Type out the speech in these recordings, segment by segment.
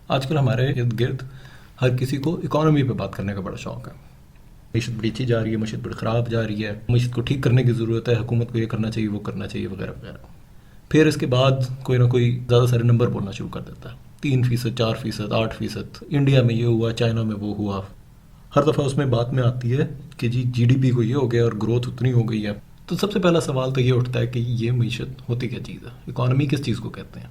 आजकल हमारे इर्द गिर्द हर किसी को इकोनॉमी पे बात करने का बड़ा शौक है। मीशत बड़ी अच्छी जा रही है, मीशत बड़ी ख़राब जा रही है, मीशत को ठीक करने की ज़रूरत है, हुकूमत को ये करना चाहिए, वो करना चाहिए, वगैरह वगैरह। फिर इसके बाद कोई ना कोई ज़्यादा सारे नंबर बोलना शुरू कर देता है, 3%, 4%, 8%, इंडिया में ये हुआ, चाइना में वो हुआ। हर दफ़ा उसमें बात में आती है कि जी GDP को ये हो गया और ग्रोथ उतनी हो गई है। तो सबसे पहला सवाल तो ये उठता है कि ये मीशत होती क्या चीज़ है, इकॉनमी किस चीज़ को कहते हैं।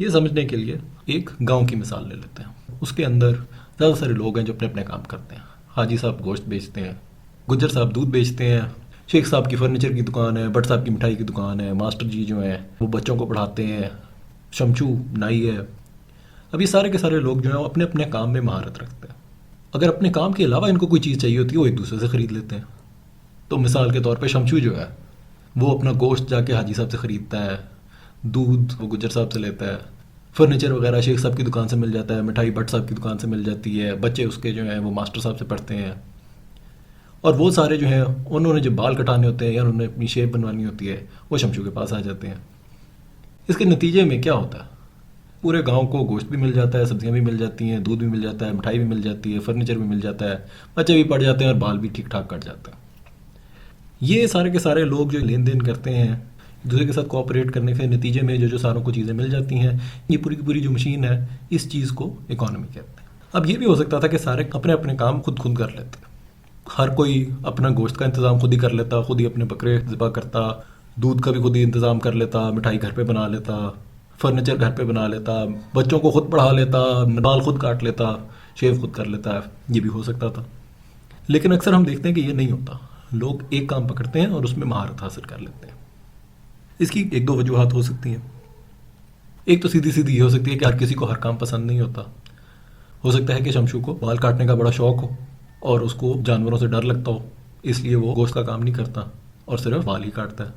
ये समझने के लिए एक गांव की मिसाल ले लेते हैं। उसके अंदर ज़्यादा सारे लोग हैं जो अपने अपने काम करते हैं। हाजी साहब गोश्त बेचते हैं, गुज्जर साहब दूध बेचते हैं, शेख साहब की फर्नीचर की दुकान है, भट्ट साहब की मिठाई की दुकान है, मास्टर जी जो हैं वो बच्चों को पढ़ाते हैं, शमशू नाई है। अब ये सारे के सारे लोग जो हैं वो अपने अपने काम में महारत रखते हैं। अगर अपने काम के अलावा इनको कोई चीज़ चाहिए होती है वो एक दूसरे से ख़रीद लेते हैं। तो मिसाल के तौर पे शमशू जो है वो अपना गोश्त जाके हाजी साहब से ख़रीदता है, दूध वो गुज्जर साहब से लेता है, फर्नीचर वगैरह शेख साहब की दुकान से मिल जाता है, मिठाई भट्ट साहब की दुकान से मिल जाती है, बच्चे उसके जो हैं वो मास्टर साहब से पढ़ते हैं। और वो सारे जो हैं उन्होंने जो बाल कटाने होते हैं या उन्होंने अपनी शेप बनवानी होती है वो शमशू के पास आ जाते हैं। इसके नतीजे में क्या होता है, पूरे गांव को गोश्त भी मिल जाता है, सब्जियां भी मिल जाती हैं, दूध भी मिल जाता है, मिठाई भी मिल जाती है, फर्नीचर भी मिल जाता है, बच्चे भी पढ़ जाते हैं और बाल भी ठीक ठाक कट जाते हैं। ये सारे के सारे लोग जो लेन देन करते हैं एक दूसरे के साथ कोऑपरेट करने के नतीजे में जो जो सारों को चीज़ें मिल जाती हैं, ये पूरी की पूरी जो मशीन है इस चीज़ को इकोनॉमी कहते हैं। अब ये भी हो सकता था कि सारे अपने अपने काम खुद खुद कर लेते, हर कोई अपना गोश्त का इंतज़ाम खुद ही कर लेता, खुद ही अपने बकरे ज़िबा करता, दूध का भी खुद ही इंतज़ाम कर लेता, मिठाई घर पे बना लेता, फर्नीचर घर पे बना लेता, बच्चों को खुद पढ़ा लेता, बाल खुद काट लेता, शेव खुद कर लेता है। ये भी हो सकता था। लेकिन अक्सर हम देखते हैं कि ये नहीं होता। लोग एक काम पकड़ते हैं और उसमें महारत हासिल कर लेते हैं। इसकी एक दो वजूहत हो सकती हैं। एक तो सीधी सीधी ये हो सकती है कि हर किसी को हर काम पसंद नहीं होता। हो सकता है कि शमशू को बाल काटने का बड़ा शौक हो और उसको जानवरों से डर लगता हो, इसलिए वो गोश्त का काम नहीं करता और सिर्फ बाल ही काटता है।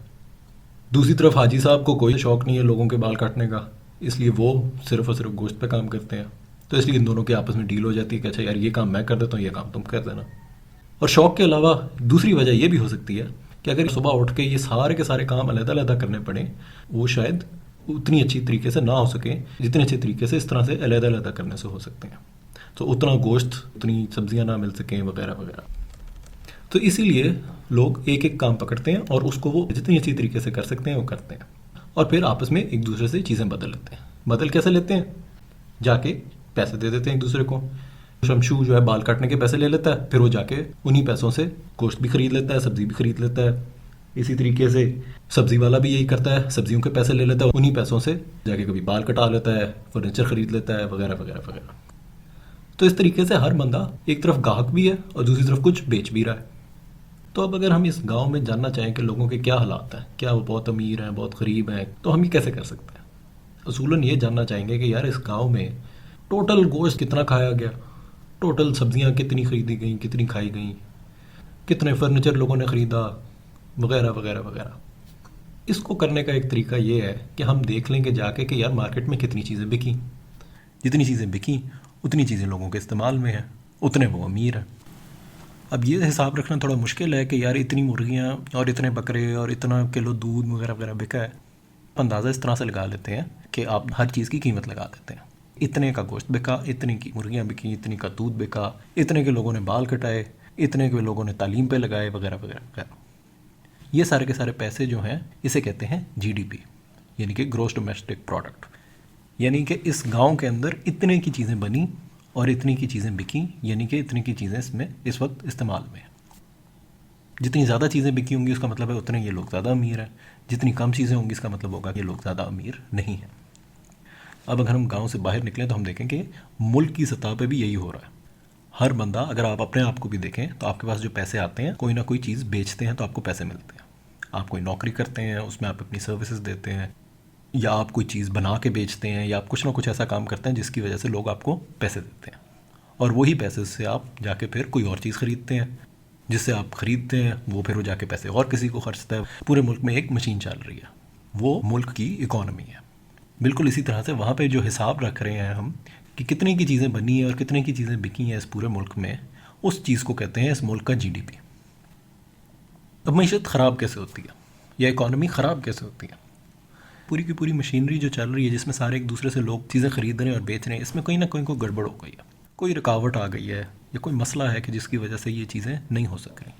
दूसरी तरफ हाजी साहब को कोई शौक नहीं है लोगों के बाल काटने का, इसलिए वो सिर्फ और सिर्फ गोश्त पे काम करते हैं। तो इसलिए इन दोनों के आपस में डील हो जाती है कि अच्छा यार ये काम मैं कर देता हूँ, ये काम तुम कर देना। और शौक के अलावा दूसरी वजह यह भी हो सकती है कि अगर सुबह उठ के ये सारे के सारे काम अलग-अलग करने पड़े, वो शायद उतनी अच्छी तरीके से ना हो सके जितने अच्छे तरीके से इस तरह से अलग-अलग करने से हो सकते हैं। तो उतना गोश्त, उतनी सब्जियां ना मिल सकें, वगैरह वगैरह। तो इसीलिए लोग एक एक काम पकड़ते हैं और उसको वो जितनी अच्छी तरीके से कर सकते हैं वो करते हैं और फिर आपस में एक दूसरे से चीज़ें बदल लेते हैं। बदल कैसे लेते हैं? जाके पैसे दे देते हैं एक दूसरे को। शमशू जो है बाल काटने के पैसे ले लेता है, फिर वो जाके उन्हीं पैसों से गोश्त भी खरीद लेता है, सब्जी भी खरीद लेता है। इसी तरीके से सब्जी वाला भी यही करता है, सब्जियों के पैसे ले लेता है, उन्हीं पैसों से जाके कभी बाल कटा लेता है, फर्नीचर खरीद लेता है, वगैरह वगैरह वगैरह। तो इस तरीके से हर बंदा एक तरफ गाहक भी है और दूसरी तरफ कुछ बेच भी रहा है। तो अब अगर हम इस गांव में जानना चाहें कि लोगों के क्या हालात हैं, क्या वो बहुत अमीर हैं, बहुत गरीब हैं, तो हम ये कैसे कर सकते हैं? असूलन ये जानना चाहेंगे कि यार इस गांव में टोटल गोश्त कितना खाया गया, टोटल सब्जियां कितनी खरीदी गई, कितनी खाई गई, कितने फर्नीचर लोगों ने ख़रीदा, वगैरह वगैरह वगैरह। इसको करने का एक तरीका ये है कि हम देख लेंगे जाके कि यार मार्केट में कितनी चीज़ें बिकी। जितनी चीज़ें बिकी उतनी चीज़ें लोगों के इस्तेमाल में हैं, उतने वो अमीर हैं। अब ये हिसाब रखना थोड़ा मुश्किल है कि यार इतनी मुर्गियाँ और इतने बकरे और इतना किलो दूध वगैरह वगैरह बिका है। अंदाज़ा इस तरह से लगा लेते हैं कि आप हर चीज़ की कीमत लगा देते हैं। इतने का गोश्त बिका, इतने की मुर्गियाँ बिकी, इतने का दूध बिका, इतने के लोगों ने बाल कटाए, इतने के लोगों ने तालीम पे लगाए, वगैरह वगैरह वगैरह। ये सारे के सारे पैसे जो हैं इसे कहते हैं GDP, यानी कि ग्रॉस डोमेस्टिक प्रोडक्ट। यानी कि इस गांव के अंदर इतने की चीज़ें बनी और इतनी की चीज़ें बिकी, यानी कि इतनी की चीज़ें इसमें इस वक्त इस्तेमाल में हैं। जितनी ज़्यादा चीज़ें बिकी होंगी उसका मतलब है उतने ये लोग ज़्यादा अमीर हैं, जितनी कम चीज़ें होंगी इसका मतलब होगा कि ये लोग ज़्यादा अमीर नहीं हैं। अब अगर हम गांव से बाहर निकलें तो हम देखें कि मुल्क की सतह पे भी यही हो रहा है। हर बंदा, अगर आप अपने आप को भी देखें तो आपके पास जो पैसे आते हैं, कोई ना कोई चीज़ बेचते हैं तो आपको पैसे मिलते हैं। आप कोई नौकरी करते हैं, उसमें आप अपनी सर्विसेज देते हैं, या आप कोई चीज़ बना के बेचते हैं, या आप कुछ ना कुछ ऐसा काम करते हैं जिसकी वजह से लोग आपको पैसे देते हैं और वही पैसे से आप जाके फिर कोई और चीज़ ख़रीदते हैं, जिससे आप ख़रीदते हैं वो फिर वो जाके पैसे और किसी को खर्चता है। पूरे मुल्क में एक मशीन चल रही है, वो मुल्क की इकॉनमी है। बिल्कुल इसी तरह से वहाँ पे जो हिसाब रख रहे हैं हम कि कितने की चीज़ें बनी हैं और कितने की चीज़ें बिकी हैं इस पूरे मुल्क में, उस चीज़ को कहते हैं इस मुल्क का GDP। अब मईशत ख़राब कैसे होती है या इकॉनमी ख़राब कैसे होती है? पूरी की पूरी मशीनरी जो चल रही है, जिसमें सारे एक दूसरे से लोग चीज़ें खरीद रहे हैं और बेच रहे हैं, इसमें कहीं ना कहीं कोई गड़बड़ हो गई है, कोई रुकावट आ गई है या कोई मसला है कि जिसकी वजह से ये चीज़ें नहीं हो सक रही।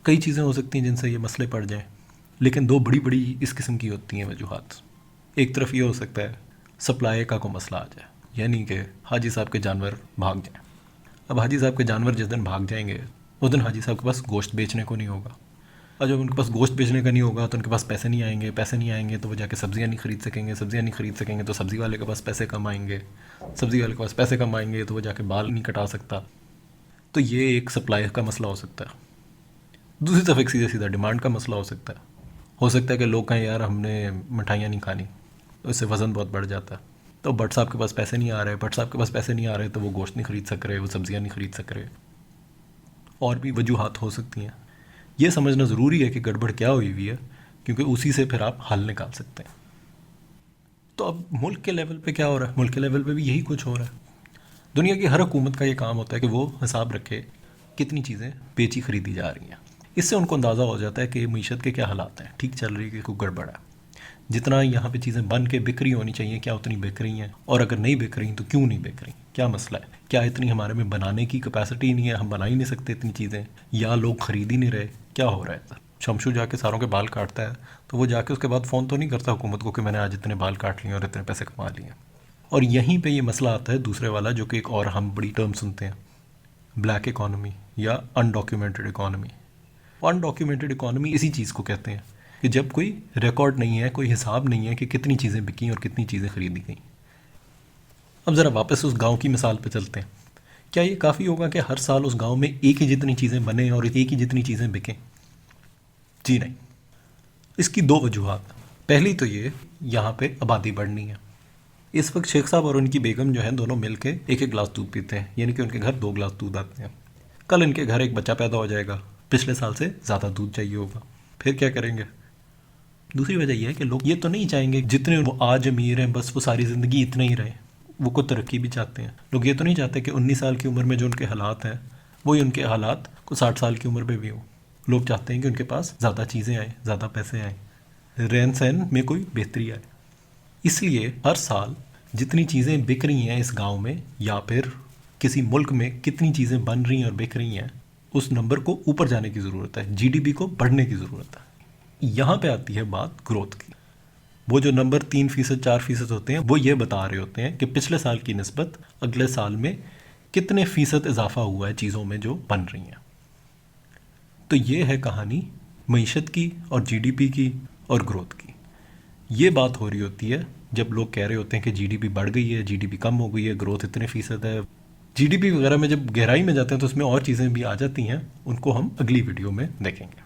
कई चीज़ें हो सकती हैं जिनसे ये मसले पड़ जाएं, लेकिन दो बड़ी बड़ी इस किस्म की होती हैं वजूहात। एक तरफ ये हो सकता है सप्लाई का कोई मसला आ जाए, यानी कि हाजी साहब के जानवर भाग जाएं। अब हाजी साहब के जानवर जिस दिन भाग जाएंगे उस दिन हाजी साहब के पास गोश्त बेचने को नहीं होगा, और जब उनके पास गोश्त बेचने का नहीं होगा तो उनके पास पैसे नहीं आएंगे, पैसे नहीं आएंगे तो वो जाके सब्जियां नहीं खरीद सकेंगे, सब्जियां नहीं खरीद सकेंगे तो सब्ज़ी वाले के पास पैसे कम आएंगे, सब्ज़ी वाले के पास पैसे कम आएंगे तो वो जाके बाल नहीं कटा सकता। तो ये एक सप्लाई का मसला हो सकता है। दूसरी तरफ एक सीधा सीधा डिमांड का मसला हो सकता है कि लोग कहें यार हमने मिठाइयाँ नहीं खानी, तो इससे वज़न बहुत बढ़ जाता है, तो भट्ट साहब के पास पैसे नहीं आ रहे, भट्ट साहब के पास पैसे नहीं आ रहे तो वो गोश्त नहीं खरीद सक रहे, वो सब्ज़ियाँ नहीं खरीद सक रहे। और भी वजूहात हो सकती हैं। ये समझना ज़रूरी है कि गड़बड़ क्या हुई हुई है, क्योंकि उसी से फिर आप हल निकाल सकते हैं। तो अब मुल्क के लेवल पे क्या हो रहा है? मुल्क के लेवल पे भी यही कुछ हो रहा है। दुनिया की हर हुकूमत का ये काम होता है कि वो हिसाब रखे कितनी चीज़ें बेची खरीदी जा रही हैं। इससे उनको अंदाज़ा हो जाता है कि मीशत के क्या हालात हैं, ठीक चल रही है कि कोई गड़बड़ है। जितना यहाँ पे चीज़ें बन के बिक रही होनी चाहिए, क्या उतनी बिक रही हैं, और अगर नहीं बिक रही तो क्यों नहीं बिक रही, क्या मसला है, क्या इतनी हमारे में बनाने की कैपेसिटी नहीं है, हम बना ही नहीं सकते इतनी चीज़ें, या लोग ख़रीद ही नहीं रहे, क्या हो रहा है। शमशू जाके सारों के बाल काटता है तो वो जाके उसके बाद फ़ोन तो नहीं करता हुकूमत को कि मैंने आज इतने बाल काट लिए और इतने पैसे कमा लिए। और यहीं पे ये मसला आता है दूसरे वाला, जो कि एक और हम बड़ी टर्म सुनते हैं, ब्लैक इकॉनमी या अनडॉक्यूमेंटेड इकॉनमी। अनडॉक्यूमेंटेड इकॉनमी इसी चीज़ को कहते हैं कि जब कोई रिकॉर्ड नहीं है, कोई हिसाब नहीं है कि कितनी चीज़ें बिकी और कितनी चीज़ें खरीदी गई। अब ज़रा वापस उस गांव की मिसाल पे चलते हैं। क्या ये काफ़ी होगा कि हर साल उस गांव में एक ही जितनी चीज़ें बने और एक ही जितनी चीज़ें बिकें? जी नहीं। इसकी दो वजूहात। पहली तो ये, यहाँ पे आबादी बढ़नी है। इस वक्त शेख साहब और उनकी बेगम जो है दोनों मिल के एक एक गिलास दूध पीते हैं, यानी कि उनके घर 2 गिलास दूध आते हैं। कल इनके घर एक बच्चा पैदा हो जाएगा, पिछले साल से ज़्यादा दूध चाहिए होगा, फिर क्या करेंगे? दूसरी वजह यह है कि लोग ये तो नहीं चाहेंगे जितने वो आज अमीर हैं बस वो सारी ज़िंदगी इतने ही रहे, वो को तरक्की भी चाहते हैं। लोग ये तो नहीं चाहते कि 19 साल की उम्र में जो उनके हालात हैं वही उनके हालात को 60 साल की उम्र में भी हो। लोग चाहते हैं कि उनके पास ज़्यादा चीज़ें आएँ, ज़्यादा पैसे आएँ, रहन सहन में कोई बेहतरी आए। इसलिए हर साल जितनी चीज़ें बिक रही हैं इस गांव में या फिर किसी मुल्क में कितनी चीज़ें बन रही हैं और बिक रही हैं, उस नंबर को ऊपर जाने की ज़रूरत है, जीडीपी को बढ़ने की ज़रूरत है। यहाँ पे आती है बात ग्रोथ की। वो जो नंबर 3%, 4% होते हैं वो ये बता रहे होते हैं कि पिछले साल की निस्बत अगले साल में कितने फ़ीसद इजाफा हुआ है चीज़ों में जो बन रही हैं। तो ये है कहानी मईशत की और जीडीपी की और ग्रोथ की। ये बात हो रही होती है जब लोग कह रहे होते हैं कि जीडीपी बढ़ गई है, जीडीपी कम हो गई है, ग्रोथ इतने फ़ीसद है। जीडीपी वगैरह में जब गहराई में जाते हैं तो उसमें और चीज़ें भी आ जाती हैं, उनको हम अगली वीडियो में देखेंगे।